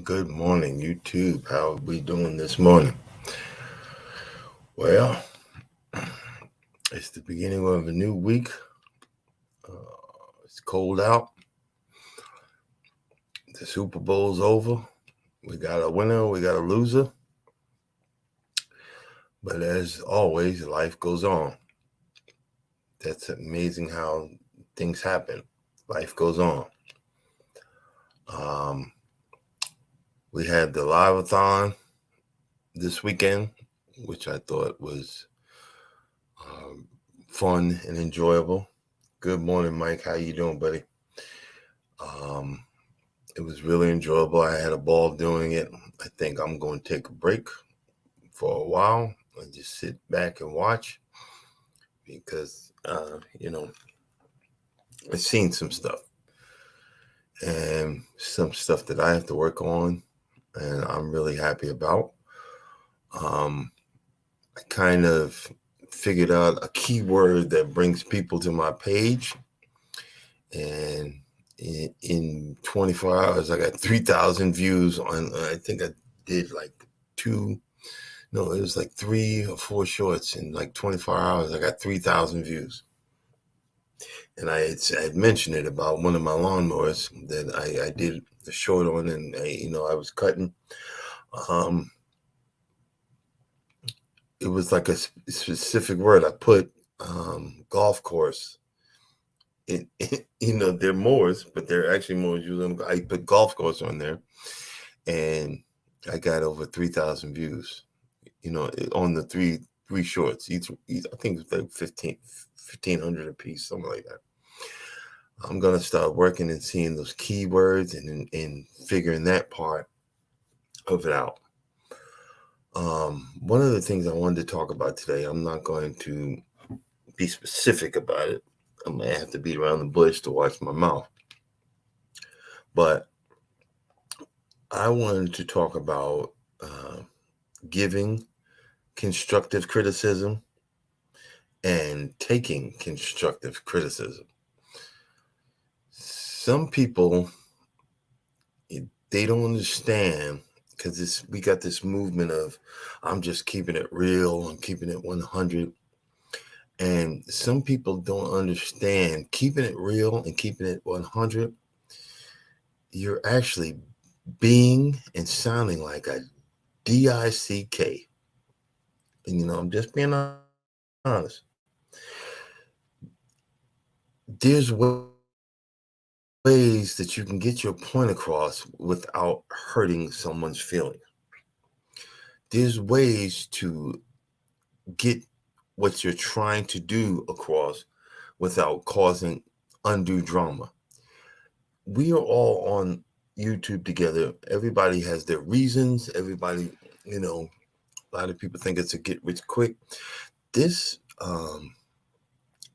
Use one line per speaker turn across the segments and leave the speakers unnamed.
Good morning, YouTube. How are we doing this morning? Well, it's the beginning of a new week. It's cold out. The Super Bowl's over. We got a winner, we got a loser. But as always, life goes on. That's amazing how things happen. Life goes on. We had the live-a-thon this weekend, which I thought was fun and enjoyable. Good morning, Mike. How you doing, buddy? It was really enjoyable. I had a ball doing it. I think I'm going to take a break for a while and just sit back and watch because, I've seen some stuff and some stuff that I have to work on and I'm really happy about. I kind of figured out a keyword that brings people to my page, and in 24 hours, I got 3,000 views on, I think I did like 3 or 4 shorts in like 24 hours. I got 3,000 views. And I had mentioned it about one of my lawnmowers that I did a short on, and I was cutting. It was like a specific word. I put golf course. They're mowers, but they're actually mowers. I put golf course on there, and I got over 3,000 views. On the three shorts. Each I think it's like 1,500 a piece, something like that. I'm gonna start working and seeing those keywords and figuring that part of it out. One of the things I wanted to talk about today, I'm not going to be specific about it. I might have to beat around the bush to watch my mouth. But I wanted to talk about giving constructive criticism and taking constructive criticism. Some people, they don't understand, because we got this movement of I'm just keeping it real, I'm keeping it 100. And some people don't understand keeping it real and keeping it 100. You're actually being and sounding like a DICK. And, I'm just being honest. There's ways that you can get your point across without hurting someone's feelings. There's ways to get what you're trying to do across without causing undue drama. We are all on YouTube together. Everybody has their reasons. Everybody, a lot of people think it's a get rich quick. This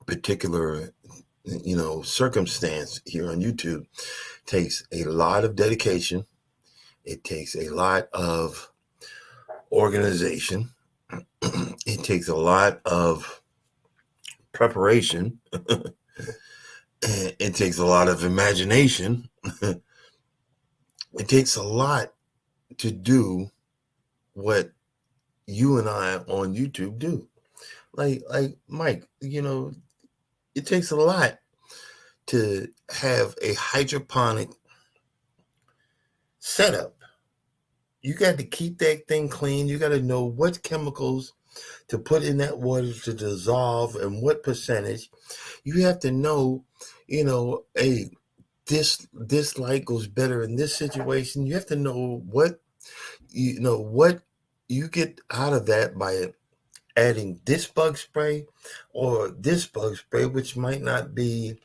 particular circumstance here on YouTube takes a lot of dedication. It takes a lot of organization. It takes a lot of preparation. It takes a lot of imagination. It takes a lot to do what you and I on YouTube do. Like Mike, it takes a lot to have a hydroponic setup. You got to keep that thing clean. You got to know what chemicals to put in that water to dissolve and what percentage. You have to know, hey, this light goes better in this situation. You have to know what you get out of that by adding this bug spray or this bug spray, which might not be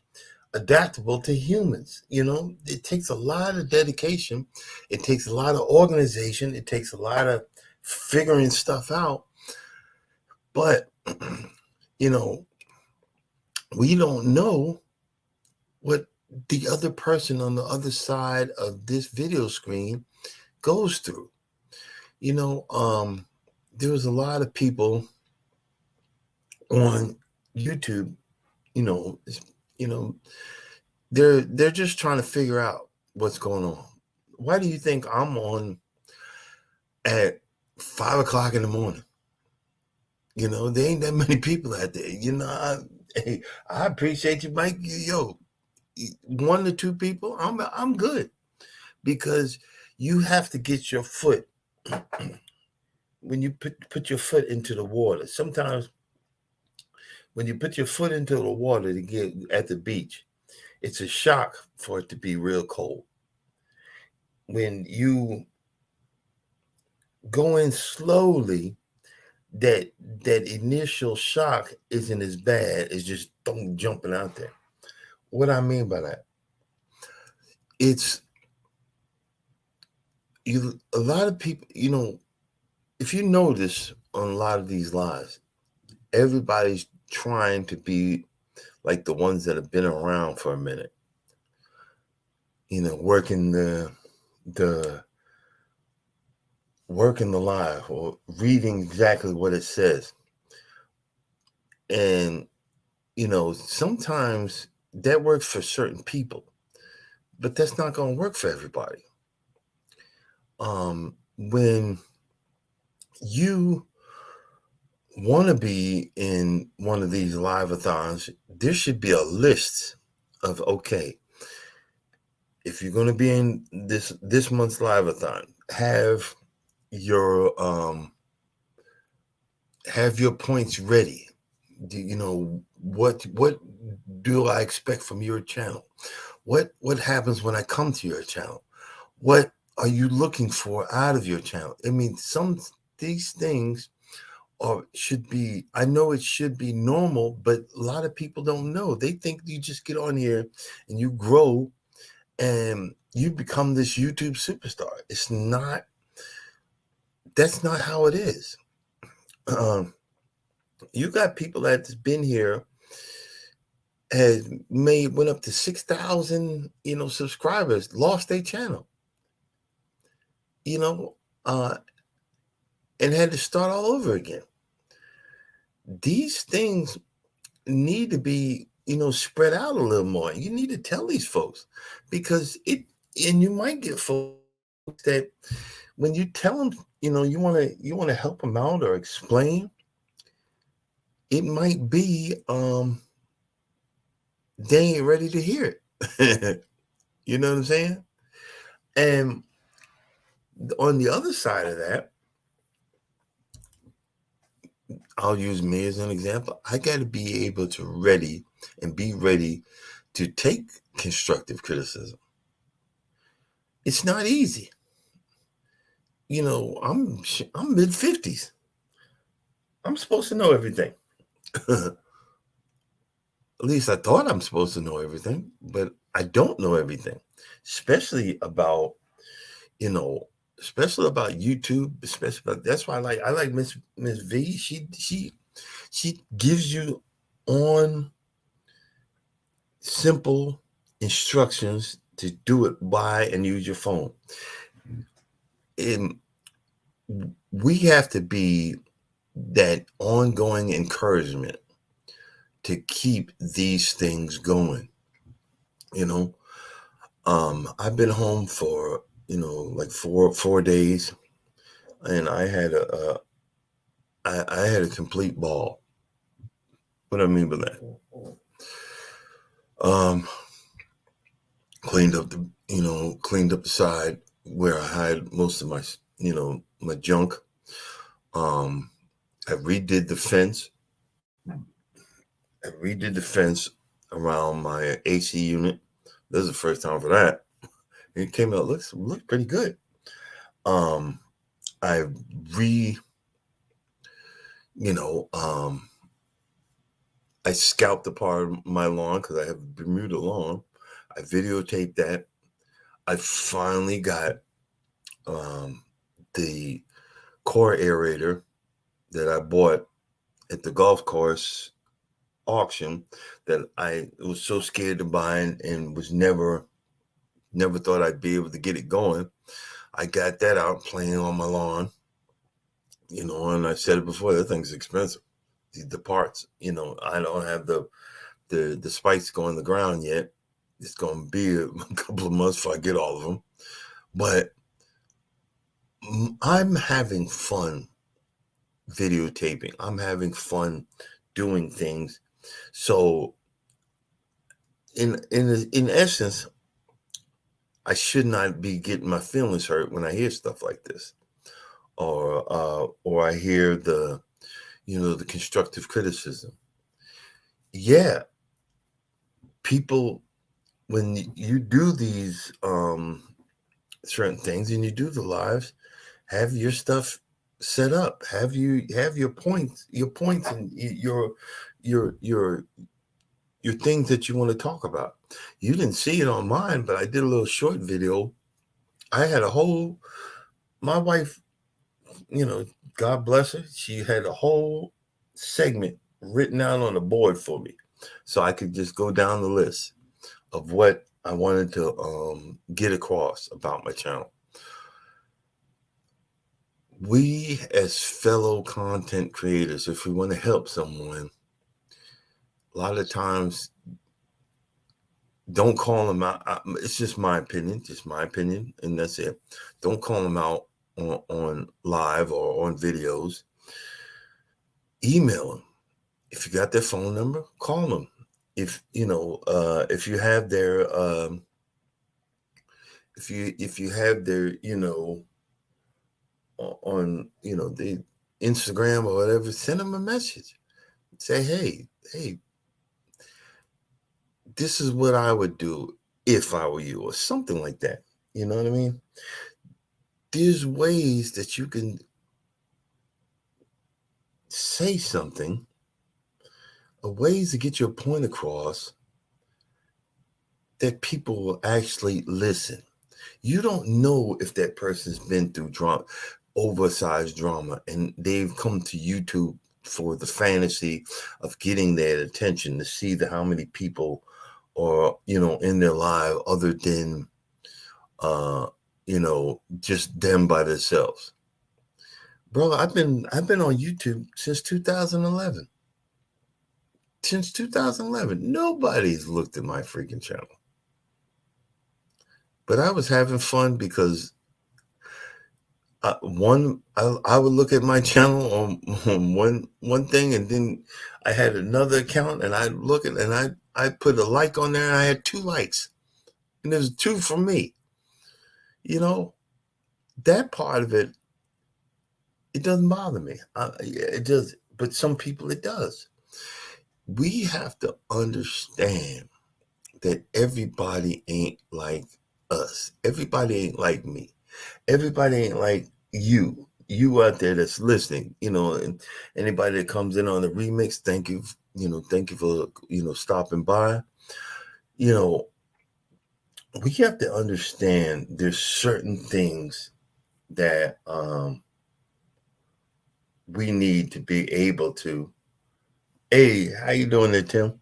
adaptable to humans. It takes a lot of dedication. It takes a lot of organization. It takes a lot of figuring stuff out. But, we don't know what the other person on the other side of this video screen goes through. There was a lot of people on YouTube, you know, you know, they're just trying to figure out what's going on. Why do you think I'm on at 5 o'clock in the morning? There ain't that many people out there. I appreciate you, Mike. Yo, 1 to 2 people, I'm good, because you have to get your foot when you put your foot into the water. Sometimes when you put your foot into the water to get at the beach, it's a shock for it to be real cold. When you go in slowly, that initial shock isn't as bad as just jumping out there. What I mean by that, it's a lot of people, if you notice on a lot of these lives, everybody's trying to be like the ones that have been around for a minute, working the live or reading exactly what it says. And, sometimes that works for certain people, but that's not going to work for everybody. When you want to be in one of these live-a-thons, there should be a list of, okay, if you're going to be in this month's live-a-thon, have your points ready. What do I expect from your channel? What happens when I come to your channel? What are you looking for out of your channel? I mean, these things should be, I know it should be normal, but a lot of people don't know. They think you just get on here and you grow and you become this YouTube superstar. That's not how it is. You got people that's been here, went up to 6,000, subscribers, lost their channel, and had to start all over again. These things need to be, spread out a little more. You need to tell these folks, because and you might get folks that when you tell them, you want to help them out or explain, it might be they ain't ready to hear it. You know what I'm saying? And on the other side of that, I'll use me as an example. I got to be able to be ready to take constructive criticism. It's not easy. I'm mid-50s. I'm supposed to know everything. At least I thought I'm supposed to know everything, but I don't know everything, especially about YouTube, that's why I like Miss V. She gives you on simple instructions to do it by and use your phone. And we have to be that ongoing encouragement to keep these things going. I've been home for like four days, and I had I had a complete ball. What do I mean by that? Um, cleaned up the side where I had most of my junk. Um, I redid the fence. I redid the fence around my AC unit. This is the first time for that. It came out looked pretty good. Um, I re you know I scalped a part of my lawn because I have a Bermuda lawn. I videotaped that. I finally got um, the core aerator that I bought at the golf course auction that I was so scared to buy and was never thought I'd be able to get it going. I got that out playing on my lawn, and I said it before, that thing's expensive. The parts, I don't have the spikes going the ground yet. It's going to be a couple of months before I get all of them. But I'm having fun videotaping. I'm having fun doing things. So in essence, I should not be getting my feelings hurt when I hear stuff like this, or I hear the constructive criticism. Yeah, people, when you do these certain things and you do the lives, have your stuff set up. Have your points, and your things that you want to talk about. You didn't see it on mine, but I did a little short video. I had my wife, God bless her, she had a whole segment written out on the board for me. So I could just go down the list of what I wanted to get across about my channel. We, as fellow content creators, if we want to help someone, a lot of times don't call them out. It's just my opinion, and that's it. Don't call them out on live or on videos. Email them. If you got their phone number, call them. If if you have their if you have their on the Instagram or whatever, send them a message. Say, hey, this is what I would do if I were you, or something like that. You know what I mean? There's ways that you can say something, ways to get your point across that people will actually listen. You don't know if that person's been through oversized drama, and they've come to YouTube for the fantasy of getting that attention, to see how many people are in their life other than just them by themselves. Bro, I've been on YouTube since 2011. Since 2011, nobody's looked at my freaking channel. But I was having fun because I would look at my channel on one thing, and then I had another account, and I look at, and I put a like on there, and I had 2 likes, and there's 2 from me. That part of it doesn't bother me. It does, but some people it does. We have to understand that everybody ain't like us. Everybody ain't like me. Everybody ain't like you. You out there that's listening, and anybody that comes in on the remix, thank you. Thank you for stopping by. We have to understand there's certain things that we need to be able to. Hey, how you doing there, Tim?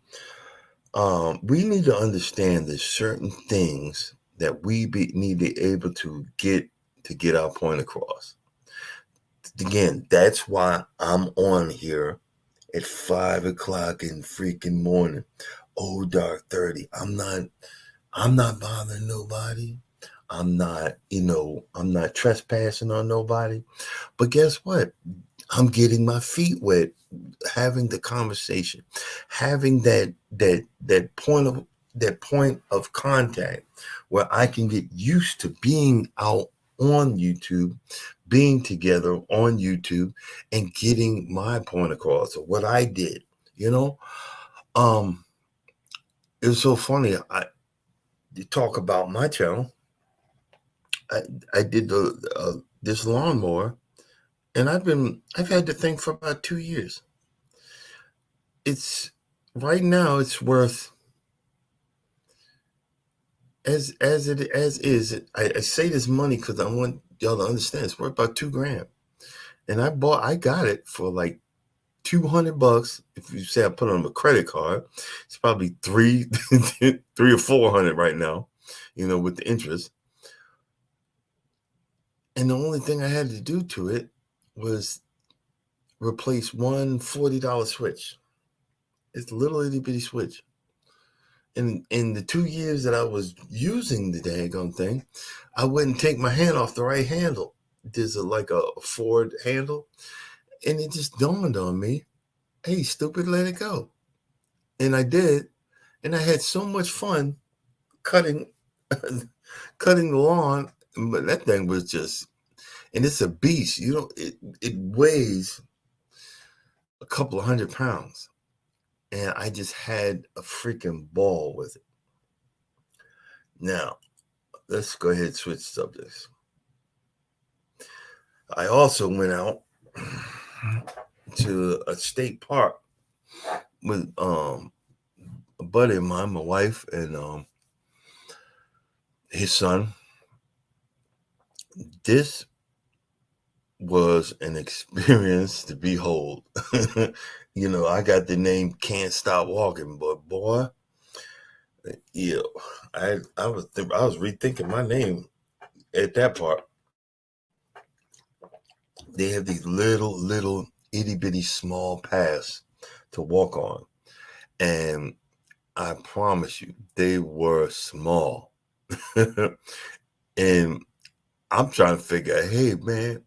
We need to understand there's certain things that we need to be able to get our point across. Again, that's why I'm on here at 5:00 in freaking morning. Oh, dark 30. I'm not bothering nobody. I'm not, I'm not trespassing on nobody. But guess what? I'm getting my feet wet, having the conversation, having that point of contact where I can get used to being out on YouTube, being together on YouTube, and getting my point across or what I did. You know, um, it was so funny. You talk about my channel. I I did this lawnmower, and I've had the thing for about 2 years. It's right now. It's worth as is. I say this money because I want y'all to understand. It's worth about $2,000, and I got it for like $200. If you say I put it on a credit card, it's probably three or 400 right now. With the interest. And the only thing I had to do to it was replace one $40 switch. It's a little itty bitty switch. In the 2 years that I was using the daggone thing, I wouldn't take my hand off the right handle. There's like a Ford handle, and it just dawned on me, hey, stupid, let it go. And I did, and I had so much fun cutting cutting the lawn. But that thing was just, and it's a beast. It weighs a couple of 100 pounds, and I just had a freaking ball with it. Now, let's go ahead and switch subjects. I also went out to a state park with a buddy of mine, my wife, and his son. This was an experience to behold. I got the name Can't Stop Walking, but boy, yeah, I was rethinking my name at that part. They have these little itty bitty small paths to walk on, and I promise you, they were small. And I'm trying to figure out, hey man,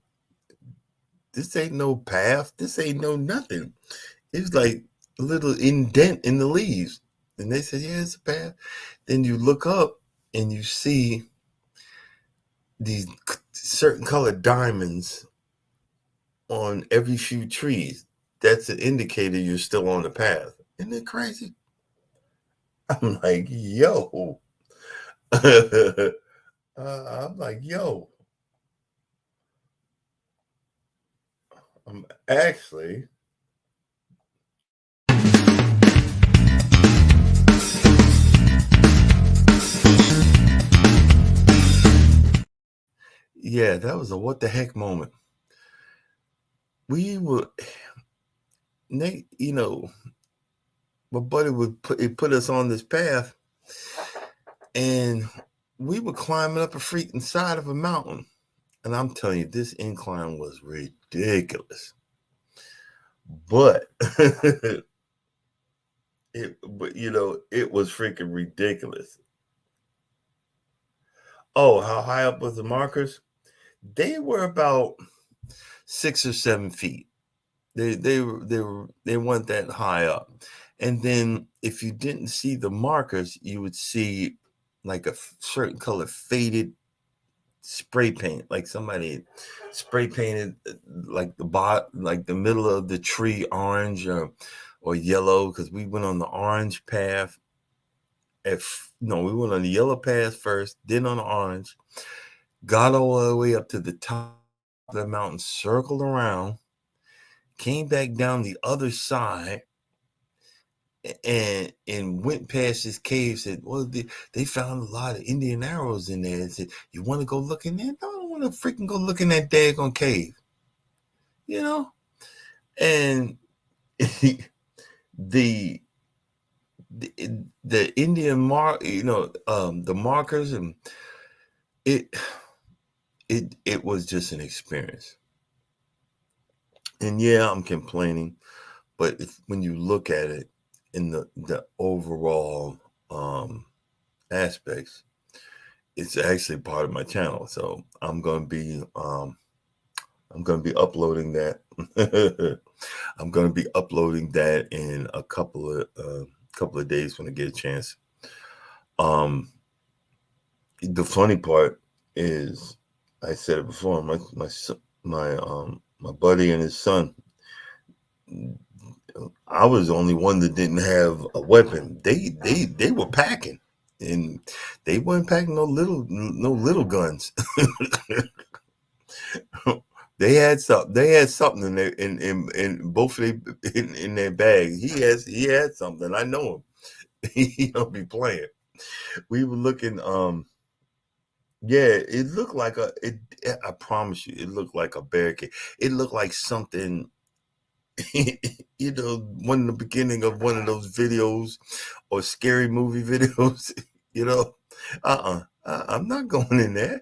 this ain't no path. This ain't no nothing. It's like a little indent in the leaves. And they said, yeah, it's a path. Then you look up and you see these certain colored diamonds on every few trees. That's an indicator you're still on the path. Isn't it crazy? I'm like, yo. I'm like, yo. I'm actually. Yeah, that was a what the heck moment. We were, Nate, my buddy put us on this path, and we were climbing up a freaking side of a mountain. And I'm telling you, this incline was ridiculous. But it was freaking ridiculous. Oh, how high up was the markers? They were about 6 or 7 feet. They weren't that high up. And then if you didn't see the markers, you would see like a certain color faded spray paint, like somebody spray painted like the middle of the tree orange or yellow, because we went on the orange path. We went on the yellow path first, then on the orange, got all the way up to the top of the mountain, circled around, came back down the other side, and went past this cave. Said, well, they found a lot of Indian arrows in there. And said, you want to go look in there? No, I don't want to freaking go look in that daggone cave. And the the Indian the markers, and it was just an experience. And yeah, I'm complaining, but when you look at it in the overall aspects, it's actually part of my channel. So I'm gonna be uploading that. I'm gonna be uploading that in a couple of days when I get a chance. The funny part is, I said it before, my buddy and his son, I was the only one that didn't have a weapon. They were packing, and they weren't packing no little guns. They had something. They had something in their in both of their in their bag. He had something. I know him. He don't be playing. We were looking. Yeah, it looked like I promise you, it looked like a barricade. It looked like something. One in the beginning of one of those videos or scary movie videos. You know, I'm not going in there.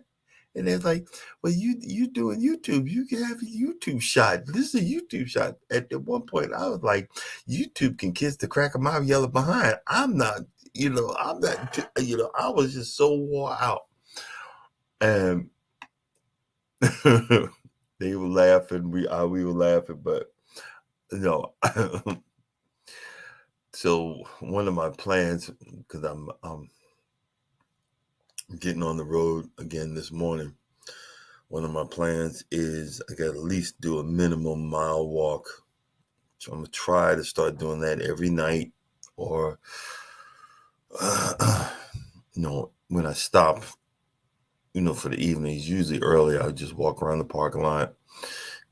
And they're like, well, you doing YouTube. You can have a YouTube shot. This is a YouTube shot. At one point, I was like, YouTube can kiss the crack of my yellow behind. I'm not, I'm not, I was just so wore out. And they were laughing. We were laughing, but no. So one of my plans, because I'm getting on the road again this morning. One of my plans is I got to at least do a minimum mile walk. So I'm gonna try to start doing that every night, or when I stop, for the evenings. Usually early, I just walk around the parking lot,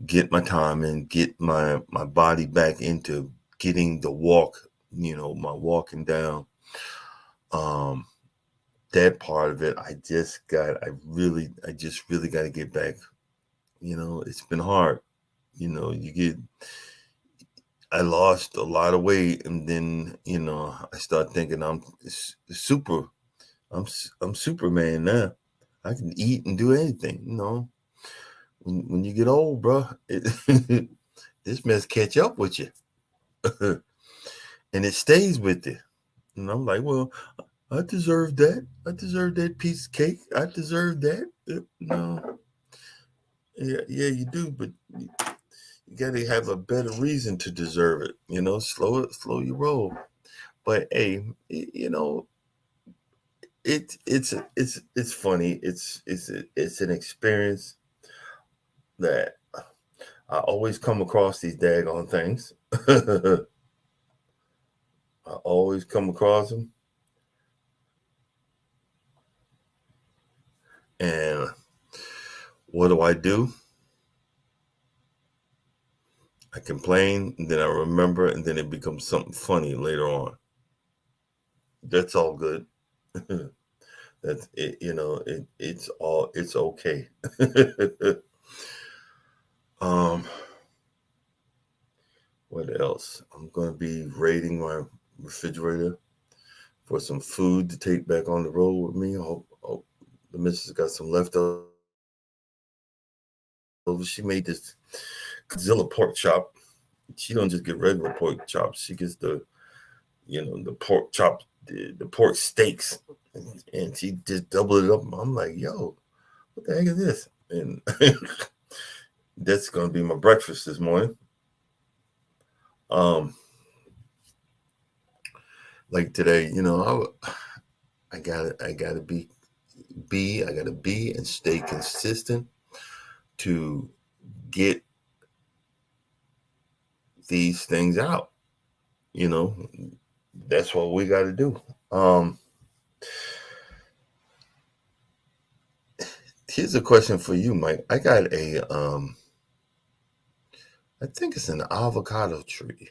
get my time in, get my body back into getting the walk. My walking down. That part of it, I just really got to get back. It's been hard. I lost a lot of weight, and then I start thinking I'm super. I'm Superman now. I can eat and do anything. When you get old, bro, this mess catch up with you, and it stays with you. And I'm like, well, I deserve that. I deserve that piece of cake. I deserve that. No, yeah, you do, but you got to have a better reason to deserve it. Slow your roll. But hey, it's funny. It's an experience that I always come across these daggone things. I always come across them, and what do? I complain, and then I remember, and then it becomes something funny later on. That's all good. That's it. It's okay. um, what else? I'm gonna be raiding my refrigerator for some food to take back on the road with me. I hope the missus got some leftovers. She made this Godzilla pork chop. She don't just get regular pork chops. She gets the pork chop, the pork steaks, and she just doubled it up. I'm like, yo, what the heck is this? And that's gonna be my breakfast this morning. Like today, I gotta be and stay consistent to get these things out. That's what we got to do. Here's a question for you, Mike. I got I think it's an avocado tree.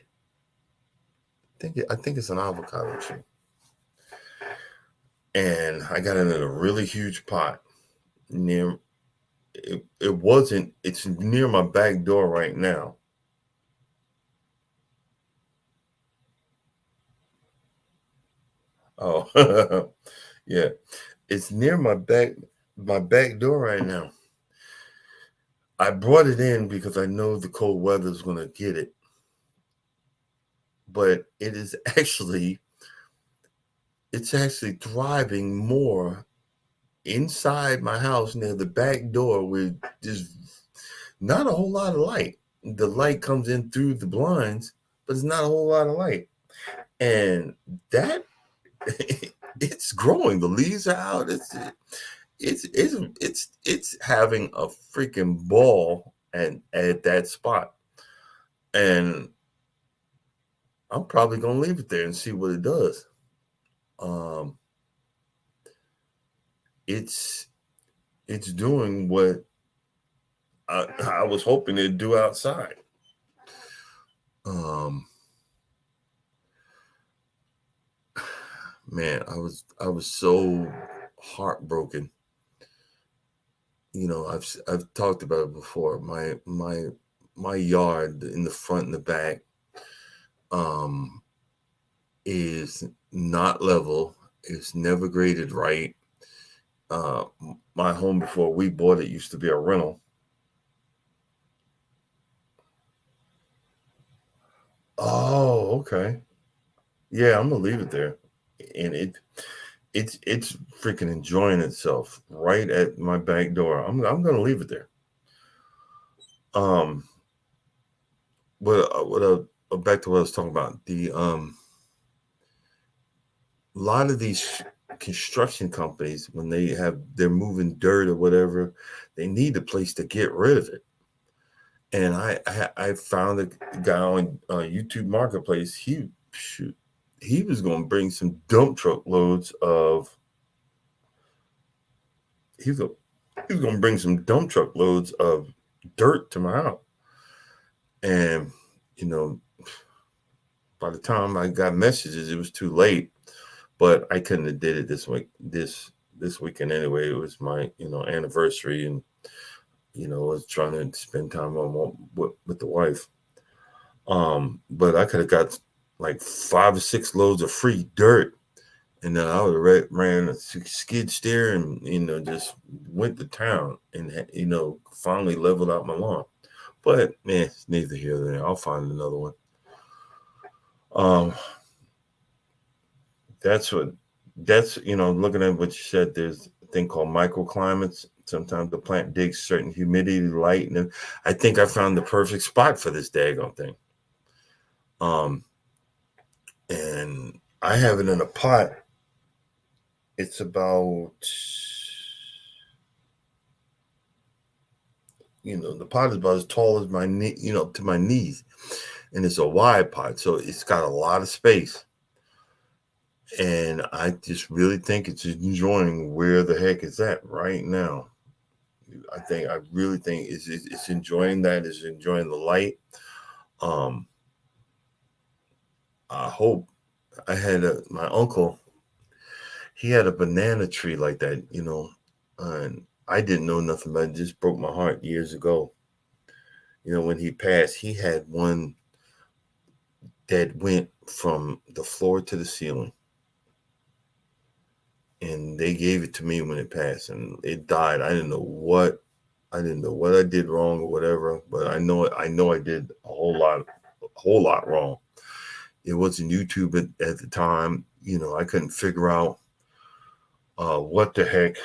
I think it's an avocado tree, and I got it in a really huge pot near. It wasn't. It's near my back door right now. Oh, yeah. It's near my back door right now. I brought it in because I know the cold weather is going to get it, but it's actually thriving more inside my house near the back door with just not a whole lot of light. The light comes in through the blinds, but it's not a whole lot of light. And that it's growing. The leaves are out. It's having a freaking ball at that spot. And I'm probably gonna leave it there and see what it does. Um, it's doing what I was hoping it'd do outside. Man, I was so heartbroken. You know, I've talked about it before. My yard in the front and the back is not level. It's never graded right. My home before we bought it used to be a rental. Oh, okay. Yeah, I'm gonna leave it there, and it's freaking enjoying itself right at my back door. I'm gonna leave it there. Um, back to what I was talking about. The a lot of these construction companies, when they're moving dirt or whatever, they need a place to get rid of it. And I found a guy on YouTube Marketplace. He was going to bring some dump truck loads of. He was, he was going to bring some dump truck loads of dirt to my house. And you know, by the time I got messages, it was too late. But I couldn't have did it this week. This weekend anyway. It was my anniversary, and I was trying to spend time with the wife. But I could have got like 5 or 6 loads of free dirt, and then I would have ran a skid steer and just went to town and finally leveled out my lawn. But man, it's neither here nor there. I'll find another one. That's looking at what you said. There's a thing called microclimates. Sometimes the plant digs certain humidity, light, and I think I found the perfect spot for this daggone thing. And I have it in a pot. It's about, the pot is about as tall as my knee, to my knees, and it's a wide pot, so it's got a lot of space. And I just really think it's enjoying where the heck it's at right now. I really think it's enjoying that. It's enjoying the light. I hope I had my uncle. He had a banana tree like that, and I didn't know nothing about it. It just broke my heart years ago. When he passed, he had one that went from the floor to the ceiling. And they gave it to me when it passed, and it died. I didn't know what I did wrong or whatever, but I know I did a whole lot wrong. It wasn't YouTube at the time. I couldn't figure out what the heck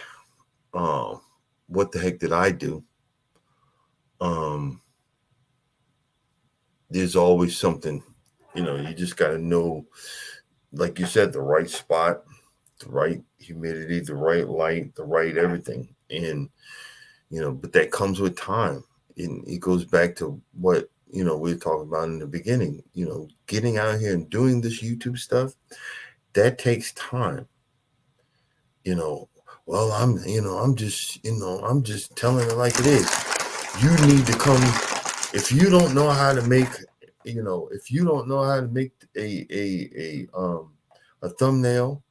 did I do. There's always something, you just got to know, like you said, the right spot, the right humidity, the right light, the right everything. And, but that comes with time. It goes back to what, we were talking about in the beginning, getting out here and doing this YouTube stuff, that takes time. Well, I'm just telling it like it is. You need to come. If you don't know how to make, a thumbnail,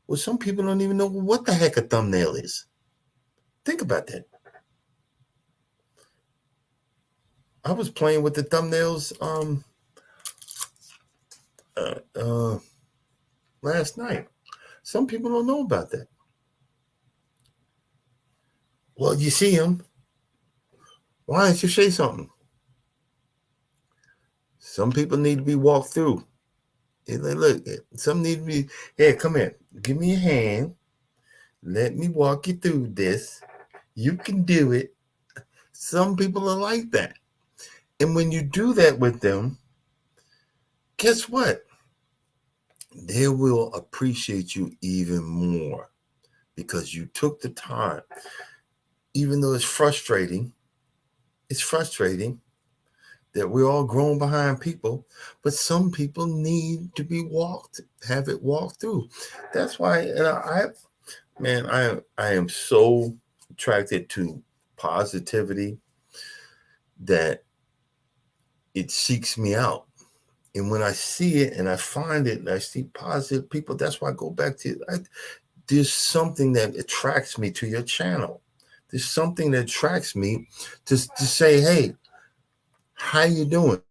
well, some people don't even know what the heck a thumbnail is. Think about that. I was playing with the thumbnails last night. Some people don't know about that. Well, you see them. Why don't you say something? Some people need to be walked through. Look, some need to be, hey, come here. Give me a hand. Let me walk you through this. You can do it. Some people are like that. And when you do that with them, guess what? They will appreciate you even more because you took the time. Even though it's frustrating that we're all grown behind people, but some people need to be have it walked through. That's why I am so attracted to positivity that it seeks me out. And when I see it and I find it and I see positive people, that's why I go back to there's something that attracts me to your channel. There's something that attracts me to say, hey, how you doing?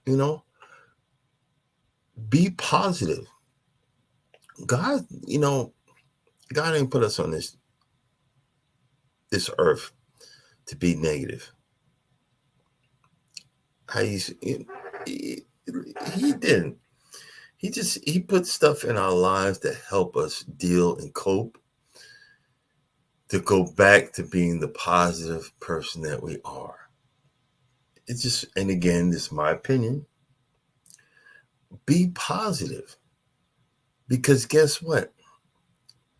You know, be positive. God, God ain't put us on this earth to be negative. He didn't. He put stuff in our lives that help us deal and cope, to go back to being the positive person that we are. It's just, and again, this is my opinion. Be positive, because guess what?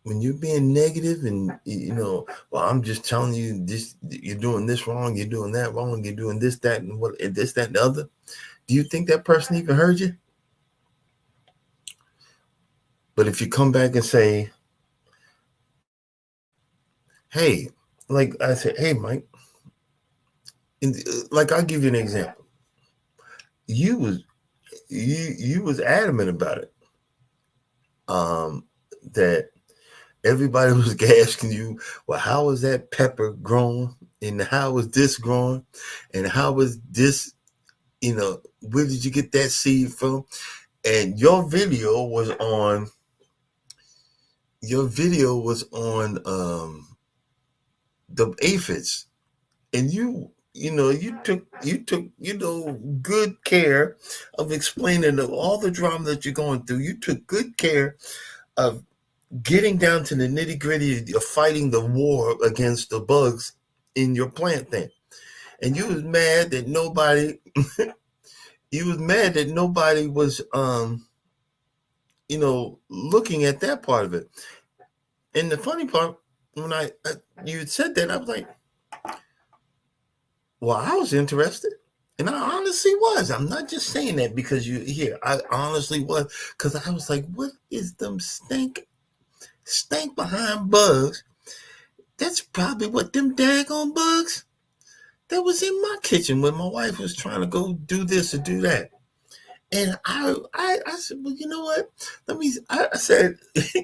When you're being negative and well, I'm just telling you this, you're doing this wrong, you're doing that wrong, you're doing this, that, and this, that, and the other. Do you think that person even heard you? But if you come back and say, hey, like I said, hey, Mike, like I'll give you an example. You was adamant about it. That everybody was asking you, well, how was that pepper grown? And how was this grown? And how was this, where did you get that seed from? And your video was on the aphids. And you took good care of explaining all the drama that you're going through. You took good care of getting down to the nitty gritty of fighting the war against the bugs in your plant thing. And you was mad that nobody was looking at that part of it. And the funny part, when you said that, I was like, well, I was interested. And I honestly was. I'm not just saying that because you're here. I honestly was, because I was like, what is them stank behind bugs? That's probably what them daggone bugs that was in my kitchen when my wife was trying to go do this or do that. And I said, well, you know what? I said,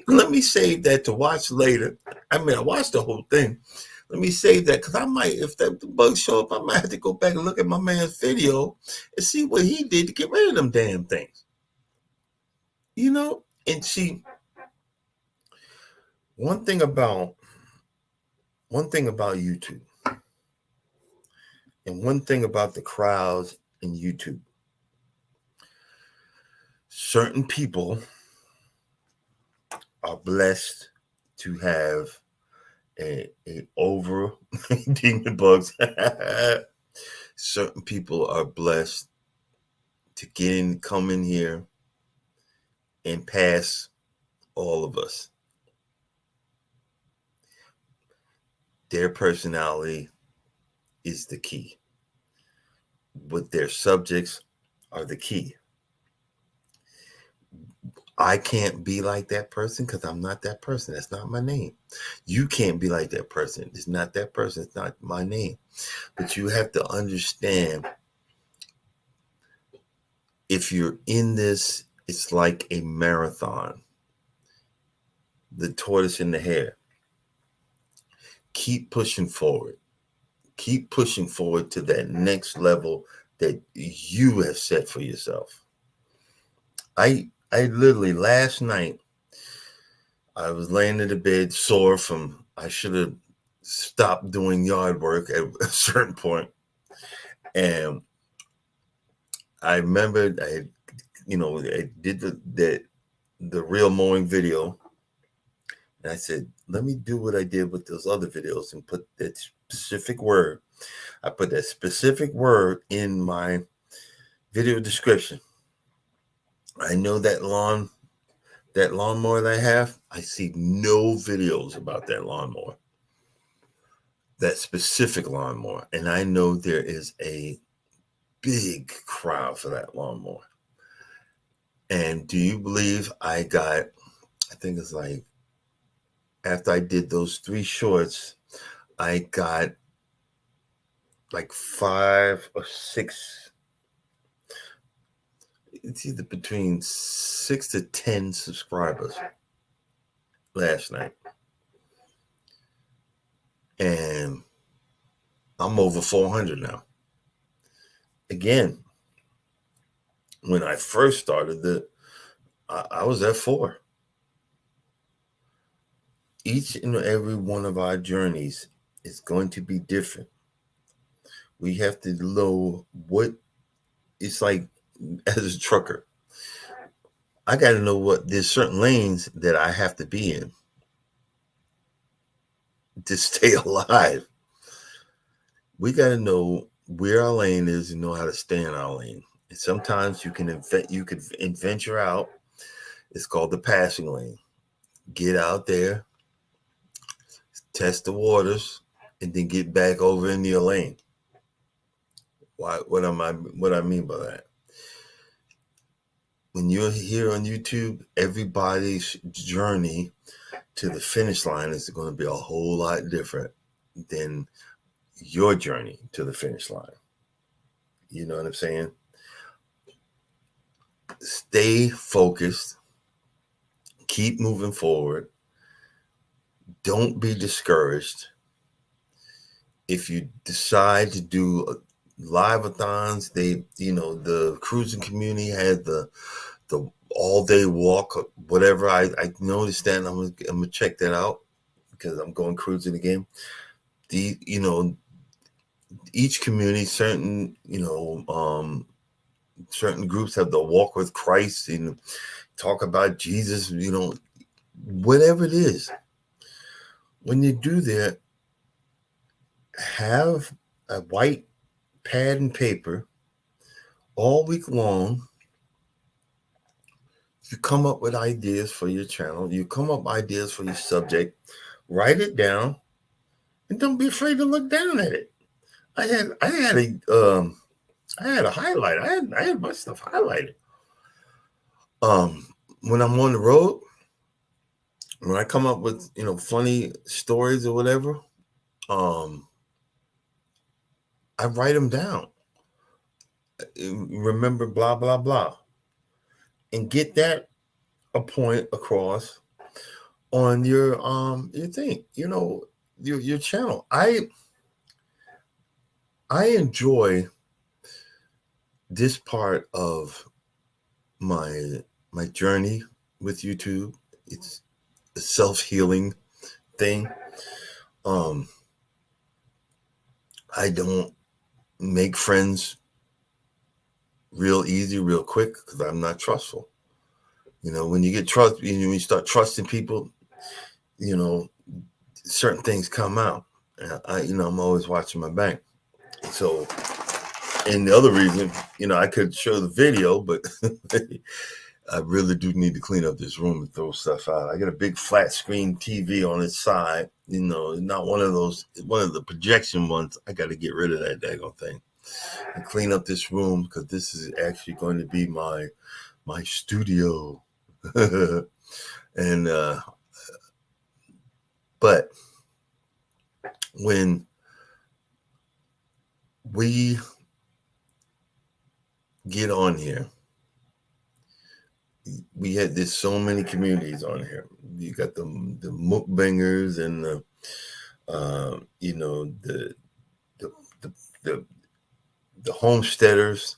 let me save that to watch later. I mean, I watched the whole thing. Let me save that, because I might, if the bugs show up, I might have to go back and look at my man's video and see what he did to get rid of them damn things. And see, one thing about YouTube, and one thing about the crowds in YouTube, certain people are blessed to have a over demon bugs. Certain people are blessed to come in here and pass all of us. Their personality is the key. But their subjects are the key. I can't be like that person because I'm not that person. That's not my name. You can't be like that person. It's not that person. It's not my name. But you have to understand, if you're in this, it's like a marathon. The tortoise and the hare. Keep pushing forward. Keep pushing forward to that next level that you have set for yourself. I literally, last night, I was laying in the bed sore I should have stopped doing yard work at a certain point. And I remembered I did the real mowing video. And I said, let me do what I did with those other videos and put that specific word. I put that specific word in my video description. I know that lawnmower that I have, I see no videos about that lawnmower, that specific lawnmower. And I know there is a big crowd for that lawnmower. And do you believe I think it's like, after I did those 3 shorts, I got like 5 or 6, it's either between 6 to 10 subscribers last night. And I'm over 400 now. Again, when I first started, I was at 4. Each and every one of our journeys is going to be different. We have to know what it's like as a trucker. I got to know what there's certain lanes that I have to be in to stay alive. We got to know where our lane is and know how to stay in our lane. And sometimes you could venture out. It's called the passing lane. Get out there, test the waters, and then get back over into your lane. What I mean by that? When you're here on YouTube, everybody's journey to the finish line is going to be a whole lot different than your journey to the finish line. You know what I'm saying? Stay focused. Keep moving forward. Don't be discouraged. If you decide to do live-a-thons, the cruising community had the all-day walk, whatever. I noticed that, and I'm gonna check that out because I'm going cruising again. Each community, certain groups have the walk with Christ and talk about Jesus, whatever it is. When you do that, have a white pad and paper all week long. You come up with ideas for your channel. You come up with ideas for your subject. Write it down, and don't be afraid to look down at it. I had a highlighter. I had my stuff highlighted. When I'm on the road, when I come up with funny stories or whatever, I write them down. Remember, blah blah blah, and get that a point across on your thing. Your channel. I enjoy this part of my journey with YouTube. It's a self-healing thing. I don't make friends real easy, real quick, because I'm not trustful. When you get trust, when you start trusting people, certain things come out. I'm always watching my back. So, and the other reason, I could show the video, but I really do need to clean up this room and throw stuff out. I got a big flat screen TV on its side, not one of the projection ones. I got to get rid of that daggone thing and clean up this room, because this is actually going to be my studio. And but when we get on here, there's so many communities on here. You got the mukbangers and the homesteaders.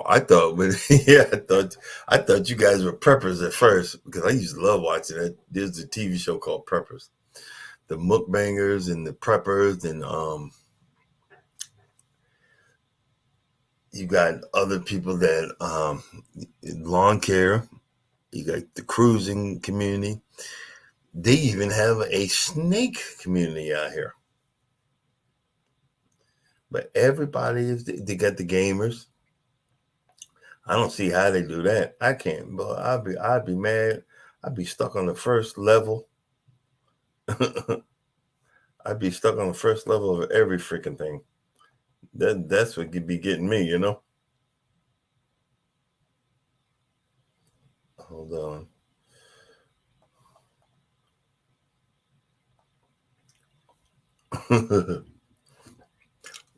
I thought I thought you guys were preppers at first, because I used to love watching it. There's a TV show called Preppers. The mukbangers and the preppers, and you got other people that lawn care. You got the cruising community. They even have a snake community out here. But everybody they got the gamers. I don't see how they do that. I can't, but I'd be mad. I'd be stuck on the first level. I'd be stuck on the first level of every freaking thing. That's what could be getting me, you know. Hold on.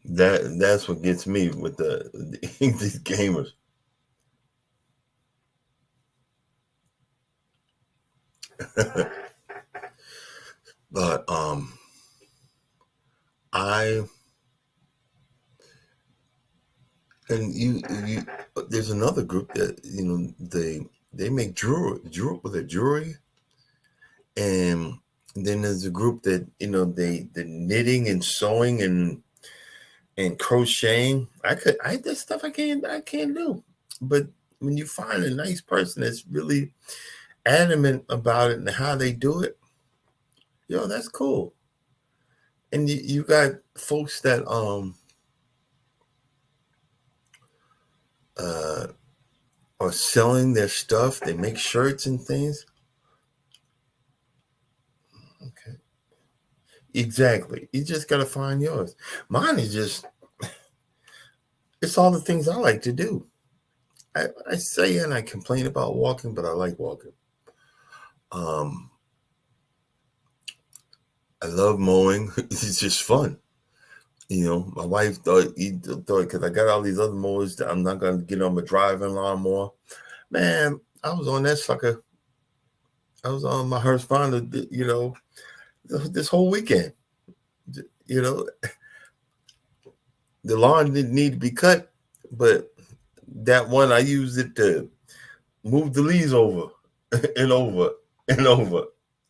That's what gets me with these gamers. But I and you there's another group that they make jewelry with a jewelry, and then there's a group that the knitting and sewing and crocheting. I There's stuff I can't do, but when you find a nice person that's really adamant about it and how they do it, that's cool. And you got folks that uh are selling their stuff. They make shirts and things. Okay. Exactly. You just gotta find yours. Mine is just it's all the things I like to do. I say and I complain about walking, but I like walking. Um I love mowing. It's just fun. My wife thought because I got all these other mowers that I'm not gonna get on my driving lawnmower. Man, I was on that sucker. I was on my Husqvarna, this whole weekend. You know, the lawn didn't need to be cut, but that one I used it to move the leaves over and over and over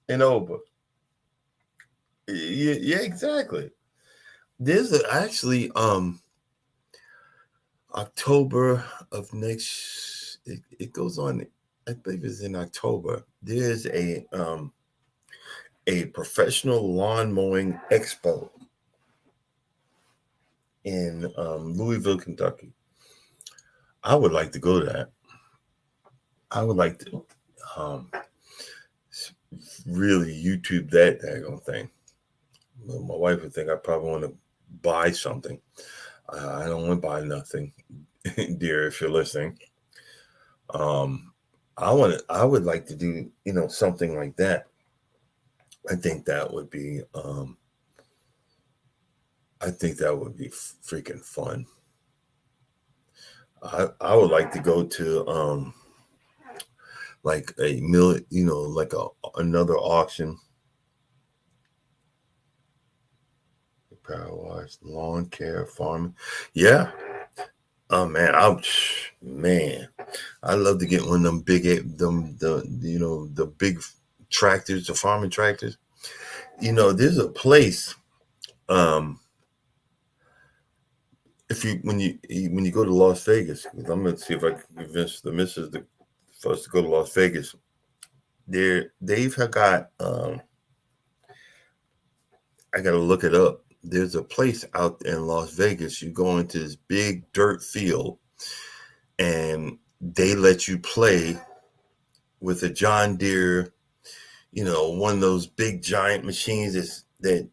and over. Yeah, yeah, exactly. Actually October of next. It goes on. I believe it's in October. There's a professional lawn mowing expo in Louisville, Kentucky. I would like to go to that. I would like to um, really YouTube that daggone thing. My wife would think I probably want to buy something. I don't want to buy nothing, dear, if you're listening. Um, I would like to do, something like that. I think that would be. I think that would be freaking fun. I would like to go to like a like another auction. Power wash, lawn care, farming. Yeah. Oh man, I love to get one of them big the big tractors, the farming tractors. There's a place. If you when you go to Las Vegas, 'cause I'm gonna see if I can convince the missus for us to go to Las Vegas. They've got I gotta look it up. There's a place out in Las Vegas. You go into this big dirt field, and they let you play with a John Deere, one of those big giant machines that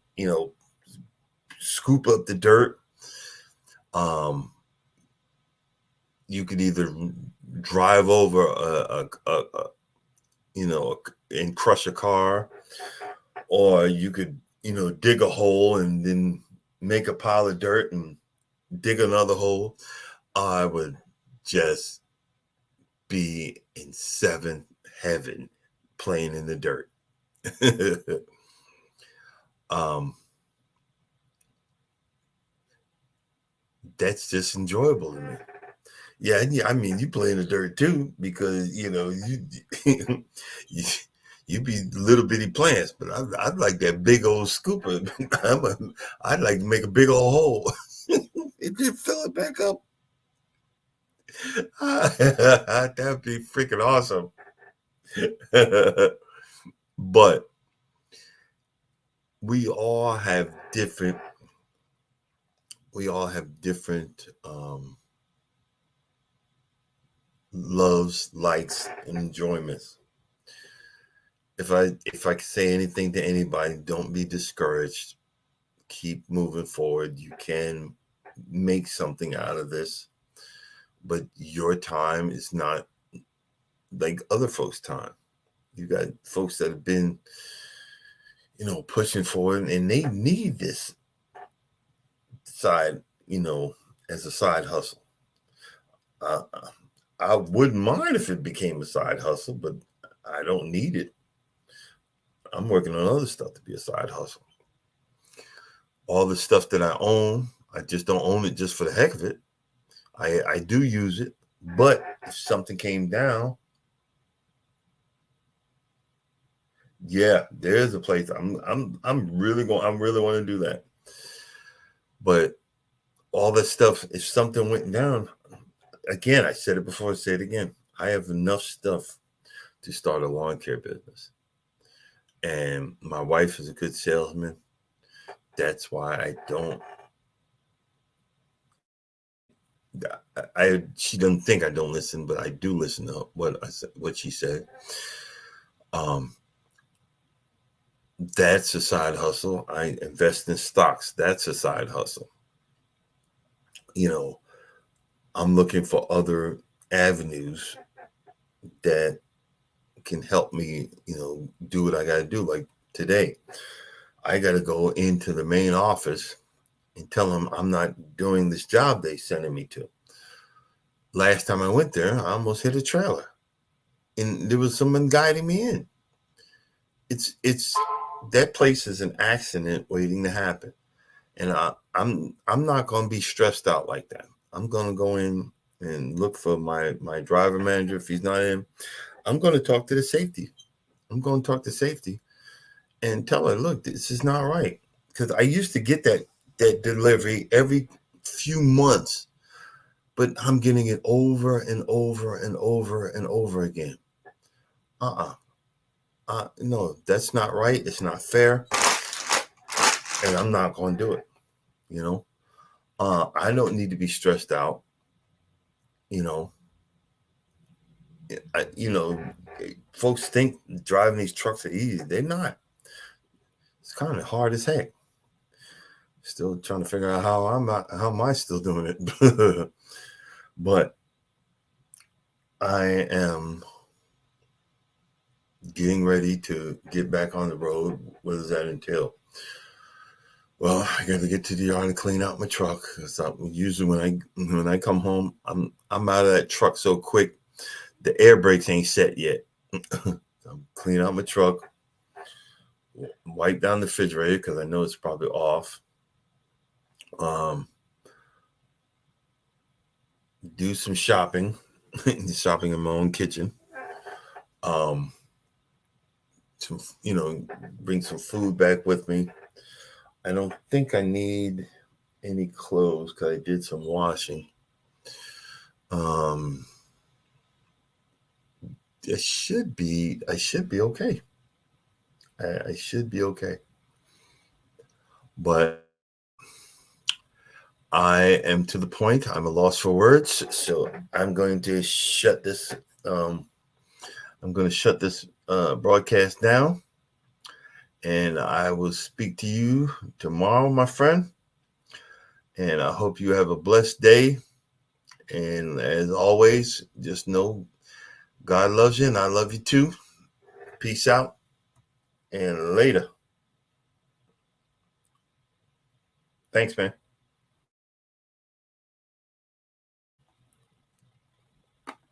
scoop up the dirt. You could either drive over and crush a car, or you could dig a hole and then make a pile of dirt and dig another hole. I would just be in seventh heaven playing in the dirt. um that's just enjoyable to me. Yeah, I mean, you play in the dirt too, because you you be little bitty plants, but I'd like that big old scooper. I'd like to make a big old hole and then fill it back up. That'd be freaking awesome. But we all have different loves, likes, and enjoyments. If I could say anything to anybody, don't be discouraged. Keep moving forward. You can make something out of this, but your time is not like other folks' time. You got folks that have been, pushing forward, and they need this side, as a side hustle. Uh, I wouldn't mind if it became a side hustle, but I don't need it. I'm working on other stuff to be a side hustle. All the stuff that I own, I just don't own it just for the heck of it. I do use it, but if something came down, yeah, there's a place I'm really want to do that. But all that stuff, if something went down, again, I said it before, I say it again. I have enough stuff to start a lawn care business. And my wife is a good salesman. That's why she doesn't think I don't listen, but I do listen to what she said. That's a side hustle. I invest in stocks. That's a side hustle. I'm looking for other avenues that can help me, do what I got to do. Like today, I got to go into the main office and tell them I'm not doing this job they sending me to. Last time I went there, I almost hit a trailer, and there was someone guiding me in. It's that place is an accident waiting to happen, and I'm not going to be stressed out like that. I'm going to go in and look for my driver manager. If he's not in, I'm going to talk to the safety. I'm going to talk to safety and tell her, look, this is not right. Because I used to get that delivery every few months, but I'm getting it over and over and over and over again. No, that's not right. It's not fair. And I'm not going to do it. I don't need to be stressed out. Folks think driving these trucks are easy. They're not. It's kind of hard as heck. Still trying to figure out how am I still doing it. But I am getting ready to get back on the road. What does that entail? Well, I got to get to the yard and clean out my truck. Usually when I come home, I'm out of that truck so quick. The air brakes ain't set yet. I'm cleaning out my truck, wipe down the refrigerator because I know it's probably off. Do some shopping, shopping in my own kitchen. Bring some food back with me. I don't think I need any clothes because I did some washing. I should be okay. I should be okay. But I am to the point. I'm a loss for words. So I'm going to shut this. Broadcast down. And I will speak to you tomorrow, my friend. And I hope you have a blessed day. And as always, just know God loves you and I love you too. Peace out and later. Thanks, man.